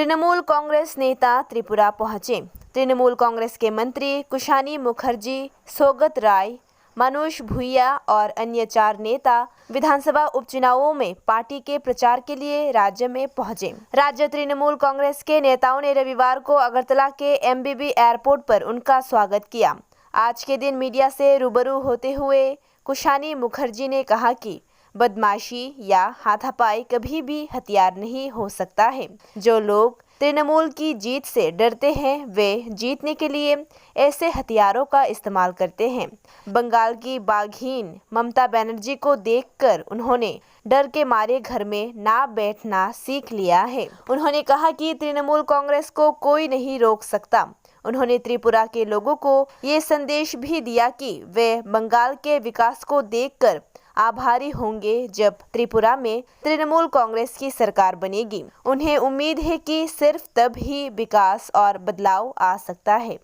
तृणमूल कांग्रेस नेता त्रिपुरा पहुंचे। तृणमूल कांग्रेस के मंत्री कुशानी मुखर्जी, सौगत राय, मनोज भूया और अन्य 4 नेता विधानसभा उपचुनावों में पार्टी के प्रचार के लिए राज्य में पहुंचे। राज्य तृणमूल कांग्रेस के नेताओं ने रविवार को अगरतला के एमबीबी एयरपोर्ट पर उनका स्वागत किया। आज के दिन मीडिया से रूबरू होते हुए कुशानी मुखर्जी ने कहा कि बदमाशी या हाथापाई कभी भी हथियार नहीं हो सकता है। जो लोग तृणमूल की जीत से डरते हैं वे जीतने के लिए ऐसे हथियारों का इस्तेमाल करते हैं। बंगाल की बाघीन ममता बनर्जी को देखकर उन्होंने डर के मारे घर में ना बैठना सीख लिया है। उन्होंने कहा कि तृणमूल कांग्रेस को कोई नहीं रोक सकता। उन्होंने त्रिपुरा के लोगों को ये संदेश भी दिया कि वे बंगाल के विकास को देखकर आभारी होंगे जब त्रिपुरा में तृणमूल कांग्रेस की सरकार बनेगी। उन्हें उम्मीद है कि सिर्फ तब ही विकास और बदलाव आ सकता है।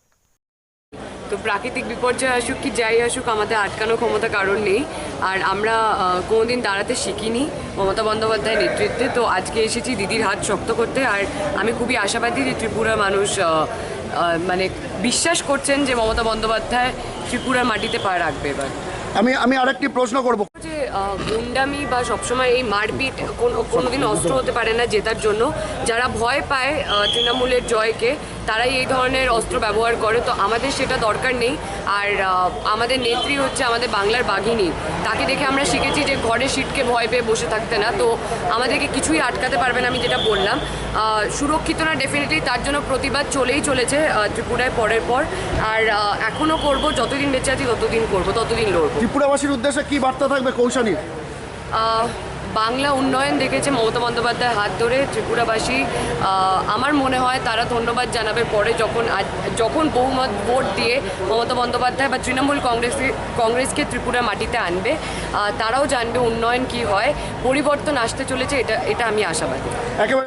तो प्राकृतिक विपर्यय आसुक कि যাই আসুক আমাদের আটকানোর ক্ষমতা কারণ নেই। আর আমরা কোনোদিন দাঁড়াতে শিখিনি মমতা বন্দ্যোপাধ্যায়ের নেতৃত্বে। তো আজকে এসেছি দিদির হাত শক্ত করতে। আর আমি খুবই আশাবাদী যে ত্রিপুরার মানুষ মানে বিশ্বাস করছেন যে মমতা বন্দ্যোপাধ্যায় ত্রিপুরার মাটিতে পা রাখবে। এবার আমি আরেকটি প্রশ্ন করব যে গুন্ডামি বা সবসময় এই মারপিট কোনোদিন অস্ত্র হতে পারে না জেতার জন্য। যারা ভয় পায় তৃণমূলের জয়কে তারাই এই ধরনের অস্ত্র ব্যবহার করে। তো আমাদের সেটা দরকার নেই। আর আমাদের নেত্রী হচ্ছে আমাদের বাংলার বাঘিনী। তাকে দেখে আমরা শিখেছি যে ঘরে সিটকে ভয় পেয়ে বসে থাকতে না। তো আমাদেরকে কিছুই আটকাতে পারবে না। আমি যেটা বললাম সুরক্ষিত না ডেফিনেটলি, তার জন্য প্রতিবাদ চলেই চলেছে ত্রিপুরায় পরের পর। আর এখনও করব, যতদিন বেঁচে আছি ততদিন করব, ততদিন লড়ব। ত্রিপুরাবাসীর উদ্দেশ্যে কি বার্তা থাকবে কৌশানীর? বাংলা উন্নয়ন দেখেছে মমতা বন্দ্যোপাধ্যায়ের হাত ধরে ত্রিপুরাবাসী। আমার মনে হয় তারা ধন্যবাদ জানাবে পরে যখন বহুমত ভোট দিয়ে মমতা বন্দ্যোপাধ্যায় বা তৃণমূল কংগ্রেসকে ত্রিপুরা মাটিতে আনবে। তারাও জানবে উন্নয়ন কি হয়, পরিবর্তন আসতে চলেছে, এটা আমি আশাবাদী।